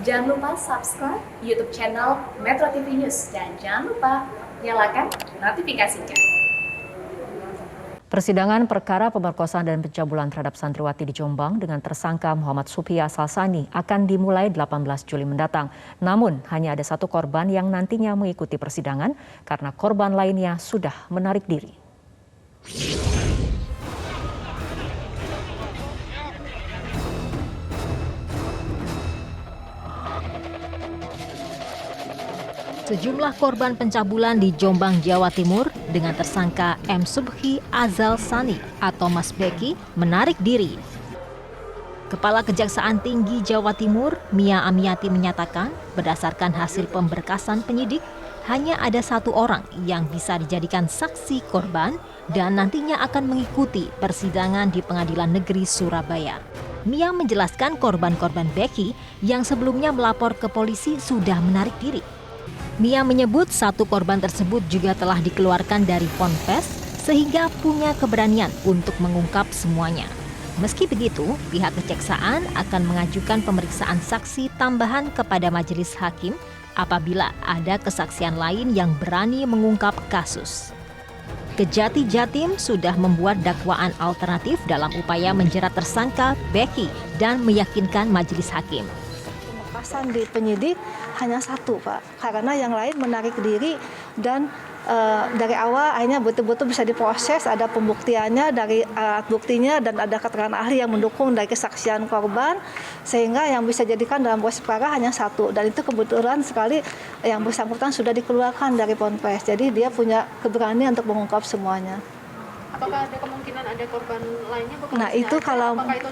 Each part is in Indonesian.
Jangan lupa subscribe YouTube channel Metro TV News dan jangan lupa nyalakan notifikasinya. Persidangan perkara pemerkosaan dan pencabulan terhadap santriwati di Jombang dengan tersangka Muhammad Suphi Asal Sani akan dimulai 18 Juli mendatang. Namun, hanya ada satu korban yang nantinya mengikuti persidangan karena korban lainnya sudah menarik diri. Sejumlah korban pencabulan di Jombang, Jawa Timur dengan tersangka M. Suphi Asal Sani atau Mas Beki menarik diri. Kepala Kejaksaan Tinggi Jawa Timur, Mia Amiati menyatakan berdasarkan hasil pemberkasan penyidik, hanya ada satu orang yang bisa dijadikan saksi korban dan nantinya akan mengikuti persidangan di Pengadilan Negeri Surabaya. Mia menjelaskan korban-korban Beki yang sebelumnya melapor ke polisi sudah menarik diri. Mia menyebut satu korban tersebut juga telah dikeluarkan dari Ponpes sehingga punya keberanian untuk mengungkap semuanya. Meski begitu, pihak kejaksaan akan mengajukan pemeriksaan saksi tambahan kepada majelis hakim apabila ada kesaksian lain yang berani mengungkap kasus. Kejati Jatim sudah membuat dakwaan alternatif dalam upaya menjerat tersangka Beki dan meyakinkan majelis hakim. Pemberkasan di penyidik hanya satu, Pak, karena yang lain menarik diri dan dari awal akhirnya betul-betul bisa diproses, ada pembuktiannya dari alat buktinya dan ada keterangan ahli yang mendukung dari kesaksian korban, sehingga yang bisa dijadikan dalam proses perkara hanya satu, dan itu kebetulan sekali yang bersangkutan sudah dikeluarkan dari Ponpes, jadi dia punya keberanian untuk mengungkap semuanya. Apakah ada kemungkinan ada korban lainnya? Nah itu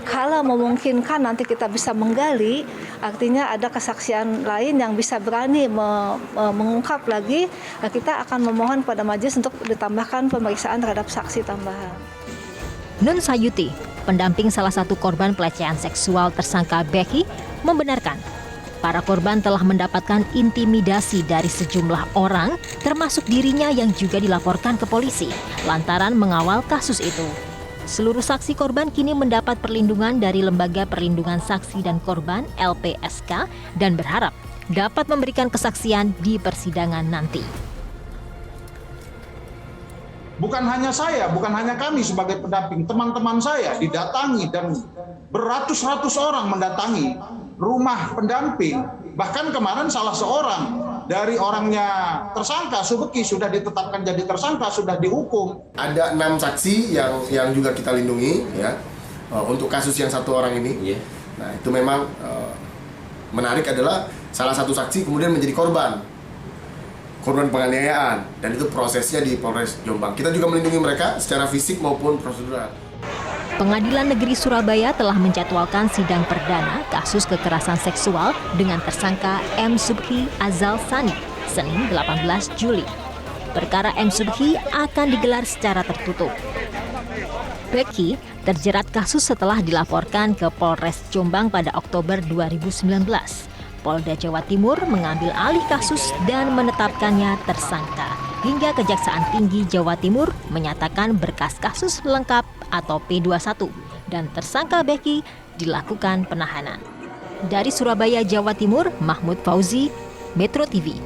kalau memungkinkan nanti kita bisa menggali, artinya ada kesaksian lain yang bisa berani mengungkap lagi, nah kita akan memohon pada majelis untuk ditambahkan pemeriksaan terhadap saksi tambahan. Nun Sayuti, pendamping salah satu korban pelecehan seksual tersangka Beki, membenarkan para korban telah mendapatkan intimidasi dari sejumlah orang, termasuk dirinya yang juga dilaporkan ke polisi, lantaran mengawal kasus itu. Seluruh saksi korban kini mendapat perlindungan dari Lembaga Perlindungan Saksi dan Korban (LPSK) dan berharap dapat memberikan kesaksian di persidangan nanti. Bukan hanya saya, bukan hanya kami sebagai pendamping, teman-teman saya didatangi dan beratus-ratus orang mendatangi rumah pendamping. Bahkan kemarin salah seorang dari orangnya tersangka Subeki sudah ditetapkan jadi tersangka, sudah dihukum. Ada 6 saksi yang juga kita lindungi ya untuk kasus yang satu orang ini. Nah itu memang menarik adalah salah satu saksi kemudian menjadi korban penganiayaan, dan itu prosesnya di Polres Jombang. Kita juga melindungi mereka secara fisik maupun prosedural. Pengadilan Negeri Surabaya telah menjadwalkan sidang perdana kasus kekerasan seksual dengan tersangka M. Suphi Asal Sani, Senin 18 Juli. Perkara M. Suphi akan digelar secara tertutup. Beki terjerat kasus setelah dilaporkan ke Polres Jombang pada Oktober 2019. Polda Jawa Timur mengambil alih kasus dan menetapkannya tersangka. Hingga Kejaksaan Tinggi Jawa Timur menyatakan berkas kasus lengkap atau P21 dan tersangka Beki dilakukan penahanan. Dari Surabaya, Jawa Timur, Mahmud Fauzi, Metro TV.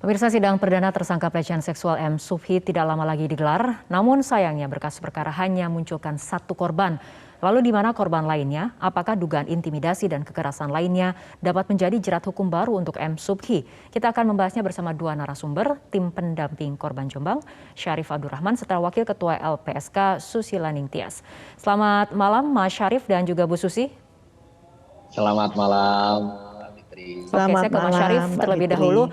Pemirsa, sidang perdana tersangka pelecehan seksual M. Suphi tidak lama lagi digelar, namun sayangnya berkas perkara hanya munculkan satu korban. Lalu di mana korban lainnya? Apakah dugaan intimidasi dan kekerasan lainnya dapat menjadi jerat hukum baru untuk M. Suphi? Kita akan membahasnya bersama dua narasumber, tim pendamping korban Jombang, Syarif Abdurrahman, serta Wakil Ketua LPSK Susila Ningtyas. Selamat malam Mas Syarif dan juga Bu Susi. Selamat malam, Mbak Fitri. Oke, saya ke Mas Syarif terlebih dahulu.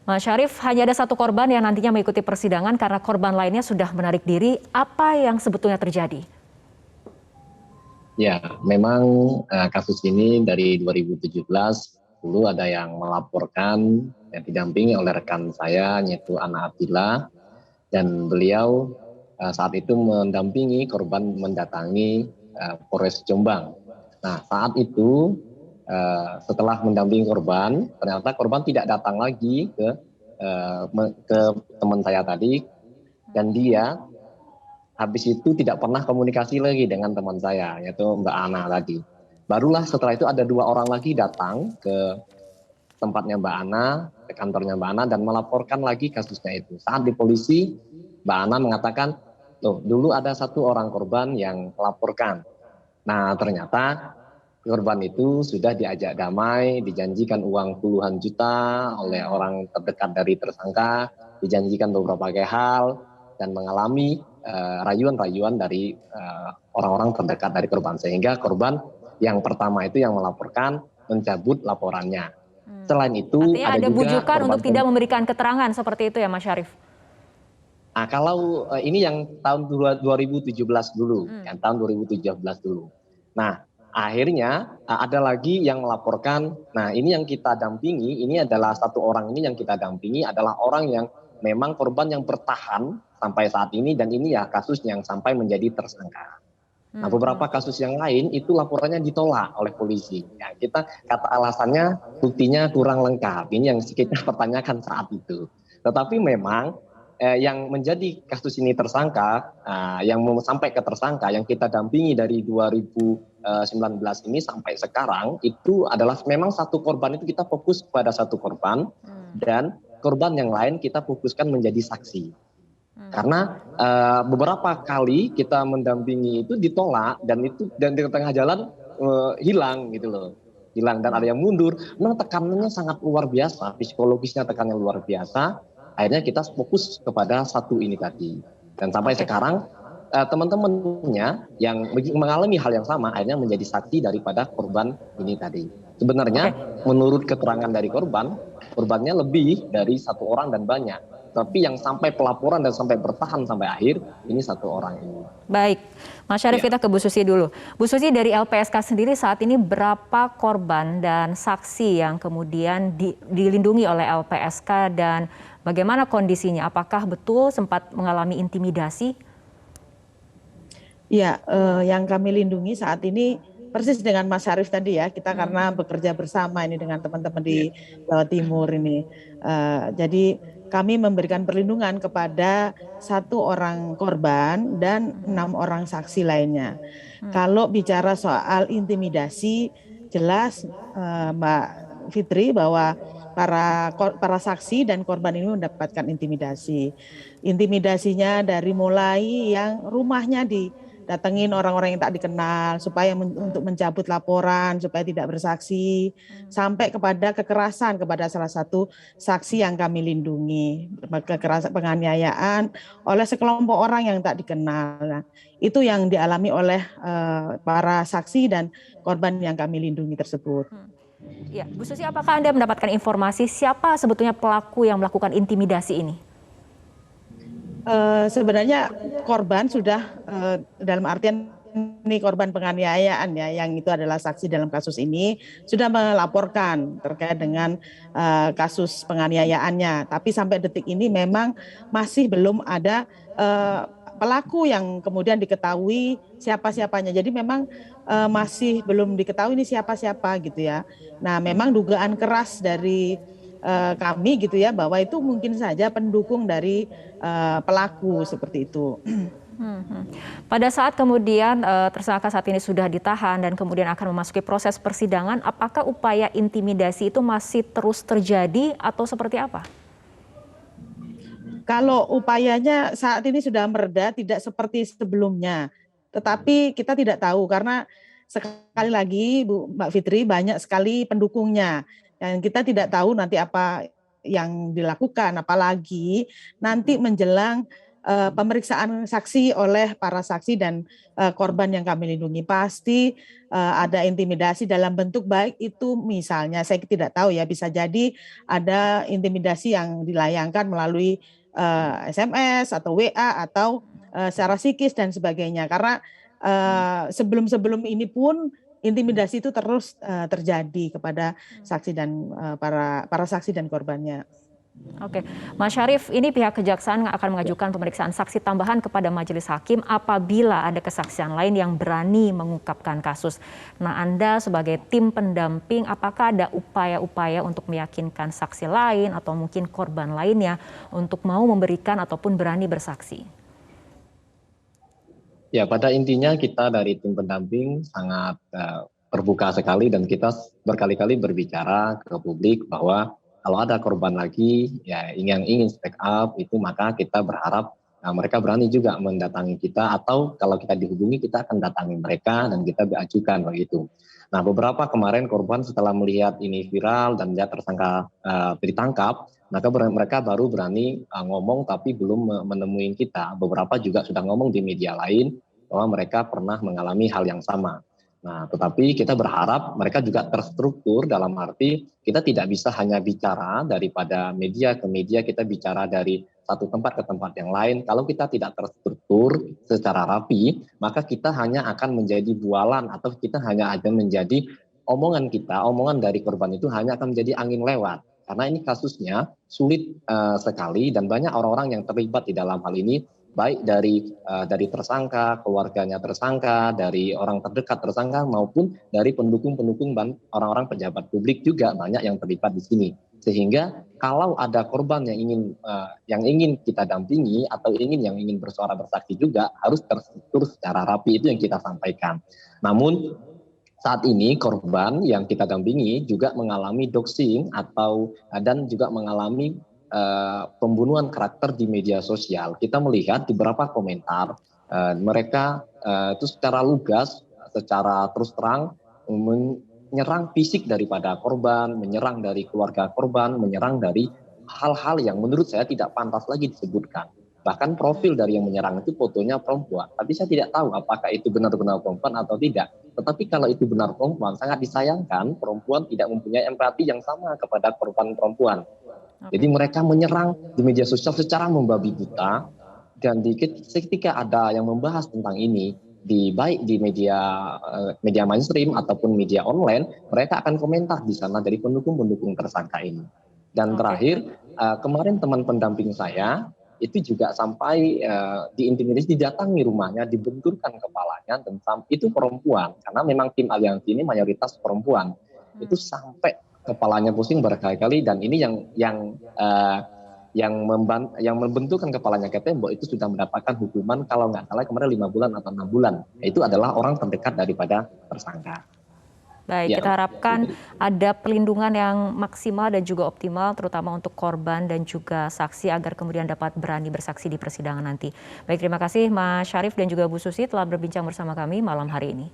Mas Syarif, hanya ada satu korban yang nantinya mengikuti persidangan karena korban lainnya sudah menarik diri. Apa yang sebetulnya terjadi? Ya, memang kasus ini dari 2017 dulu ada yang melaporkan yang didampingi oleh rekan saya, yaitu Ana Abdillah, dan beliau saat itu mendampingi korban mendatangi Polres Jombang. Nah, saat itu setelah mendampingi korban, ternyata korban tidak datang lagi ke teman saya tadi, dan dia Habis itu tidak pernah komunikasi lagi dengan teman saya, yaitu Mbak Ana tadi. Barulah setelah itu ada 2 orang lagi datang ke tempatnya Mbak Ana, ke kantornya Mbak Ana, dan melaporkan lagi kasusnya itu. Saat di polisi, Mbak Ana mengatakan, loh dulu ada 1 orang korban yang melaporkan. Nah ternyata korban itu sudah diajak damai, dijanjikan uang puluhan juta oleh orang terdekat dari tersangka, dijanjikan beberapa hal, dan mengalami rayuan-rayuan dari orang-orang terdekat dari korban. Sehingga korban yang pertama itu yang melaporkan mencabut laporannya. Selain itu Artinya ada juga bujukan untuk korban tidak memberikan keterangan seperti itu ya Mas Syarif? Nah, kalau ini yang tahun 2017 dulu, yang tahun 2017 dulu. Nah, akhirnya ada lagi yang melaporkan. Nah, ini yang kita dampingi, ini adalah 1 orang ini yang kita dampingi adalah orang yang memang korban yang bertahan sampai saat ini, dan ini ya kasus yang sampai menjadi tersangka. Nah, beberapa kasus yang lain itu laporannya ditolak oleh polisi. Ya, kita kata alasannya buktinya kurang lengkap. Ini yang kita pertanyakan saat itu. Tetapi memang yang menjadi kasus ini tersangka, yang sampai ke tersangka, yang kita dampingi dari 2019 ini sampai sekarang, itu adalah memang 1 korban itu kita fokus pada 1 korban, dan korban yang lain kita fokuskan menjadi saksi. Karena beberapa kali kita mendampingi itu ditolak, dan di tengah jalan hilang gitu loh. Hilang dan ada yang mundur. Memang tekanannya sangat luar biasa, psikologisnya tekanannya luar biasa. Akhirnya kita fokus kepada 1 ini tadi. Dan sampai sekarang teman-temannya yang mengalami hal yang sama akhirnya menjadi saksi daripada korban ini tadi. Sebenarnya menurut keterangan dari korbannya lebih dari 1 orang dan banyak. Tapi yang sampai pelaporan dan sampai bertahan sampai akhir ini 1 orang ini. Baik, Mas Syarif, kita ke Bu Susi dulu. Bu Susi, dari LPSK sendiri saat ini berapa korban dan saksi yang kemudian dilindungi oleh LPSK, dan bagaimana kondisinya? Apakah betul sempat mengalami intimidasi? Ya, yang kami lindungi saat ini persis dengan Mas Syarif tadi ya, kita karena bekerja bersama ini dengan teman-teman di Jawa Timur ini. Jadi kami memberikan perlindungan kepada 1 orang korban dan 6 orang saksi lainnya. Kalau bicara soal intimidasi, jelas Mbak Fitri bahwa para saksi dan korban ini mendapatkan intimidasi. Intimidasinya dari mulai yang rumahnya datengin orang-orang yang tak dikenal supaya untuk mencabut laporan supaya tidak bersaksi, sampai kepada kekerasan kepada salah 1 saksi yang kami lindungi, kekerasan penganiayaan oleh sekelompok orang yang tak dikenal. Nah, itu yang dialami oleh para saksi dan korban yang kami lindungi tersebut. Ya, Bu Susi, apakah Anda mendapatkan informasi siapa sebetulnya pelaku yang melakukan intimidasi ini? Sebenarnya korban sudah dalam artian ini korban penganiayaan ya, yang itu adalah saksi dalam kasus ini, sudah melaporkan terkait dengan kasus penganiayaannya. Tapi sampai detik ini memang masih belum ada pelaku yang kemudian diketahui siapa-siapanya. Jadi memang masih belum diketahui ini siapa-siapa gitu ya. Nah, memang dugaan keras dari kami gitu ya, bahwa itu mungkin saja pendukung dari pelaku seperti itu. Pada saat kemudian tersangka saat ini sudah ditahan dan kemudian akan memasuki proses persidangan, apakah upaya intimidasi itu masih terus terjadi atau seperti apa? Kalau upayanya saat ini sudah mereda, tidak seperti sebelumnya. Tetapi kita tidak tahu karena sekali lagi Mbak Fitri, banyak sekali pendukungnya. Dan kita tidak tahu nanti apa yang dilakukan, apalagi nanti menjelang pemeriksaan saksi oleh para saksi dan korban yang kami lindungi. Pasti ada intimidasi dalam bentuk baik itu, misalnya saya tidak tahu ya, bisa jadi ada intimidasi yang dilayangkan melalui SMS atau WA atau secara psikis dan sebagainya. Karena sebelum ini pun intimidasi itu terus terjadi kepada saksi dan para saksi dan korbannya. Oke, Mas Syarif, ini pihak kejaksaan akan mengajukan pemeriksaan saksi tambahan kepada majelis hakim apabila ada kesaksian lain yang berani mengungkapkan kasus. Nah, Anda sebagai tim pendamping, apakah ada upaya-upaya untuk meyakinkan saksi lain atau mungkin korban lainnya untuk mau memberikan ataupun berani bersaksi? Ya, pada intinya kita dari tim pendamping sangat terbuka sekali dan kita berkali-kali berbicara ke publik bahwa kalau ada korban lagi ya yang ingin speak up itu maka kita berharap mereka berani juga mendatangi kita atau kalau kita dihubungi kita akan datangi mereka dan kita ajukan begitu. Nah, beberapa kemarin korban setelah melihat ini viral dan dia tersangka ditangkap, maka mereka baru berani ngomong tapi belum menemui kita. Beberapa juga sudah ngomong di media lain bahwa mereka pernah mengalami hal yang sama. Nah, tetapi kita berharap mereka juga terstruktur dalam arti kita tidak bisa hanya bicara daripada media ke media, kita bicara dari satu tempat ke tempat yang lain. Kalau kita tidak terstruktur secara rapi, maka kita hanya akan menjadi bualan atau kita hanya akan menjadi omongan kita, omongan dari korban itu hanya akan menjadi angin lewat. Karena ini kasusnya sulit sekali dan banyak orang-orang yang terlibat di dalam hal ini, baik dari tersangka, keluarganya tersangka, dari orang terdekat tersangka maupun dari pendukung-pendukung dan orang-orang pejabat publik juga banyak yang terlibat di sini. Sehingga kalau ada korban yang ingin kita dampingi atau yang ingin bersuara bersaksi juga harus terstruktur secara rapi, itu yang kita sampaikan. Namun saat ini korban yang kita dampingi juga mengalami doxing dan juga mengalami pembunuhan karakter di media sosial. Kita melihat di beberapa komentar mereka itu secara lugas, secara terus terang menyerang fisik daripada korban, menyerang dari keluarga korban, menyerang dari hal-hal yang menurut saya tidak pantas lagi disebutkan. Bahkan profil dari yang menyerang itu fotonya perempuan. Tapi saya tidak tahu apakah itu benar-benar perempuan atau tidak. Tetapi kalau itu benar perempuan, sangat disayangkan perempuan tidak mempunyai empati yang sama kepada korban perempuan. Jadi mereka menyerang di media sosial secara membabi buta, dan ketika ada yang membahas tentang ini, baik di media mainstream ataupun media online, mereka akan komentar di sana dari pendukung-pendukung tersangka ini. Dan terakhir, kemarin teman pendamping saya itu juga sampai diintimidasi, didatangi rumahnya, dibenturkan kepalanya, dan itu perempuan, karena memang tim aliansi ini mayoritas perempuan. Itu sampai kepalanya pusing berkali-kali, dan ini yang membentukkan kepalanya ke tembok itu sudah mendapatkan hukuman kalau nggak salah kemarin 5 bulan atau 6 bulan. Itu adalah orang terdekat daripada tersangka. Baik, kita harapkan ada perlindungan yang maksimal dan juga optimal, terutama untuk korban dan juga saksi agar kemudian dapat berani bersaksi di persidangan nanti. Baik, terima kasih Mas Syarif dan juga Bu Susi telah berbincang bersama kami malam hari ini.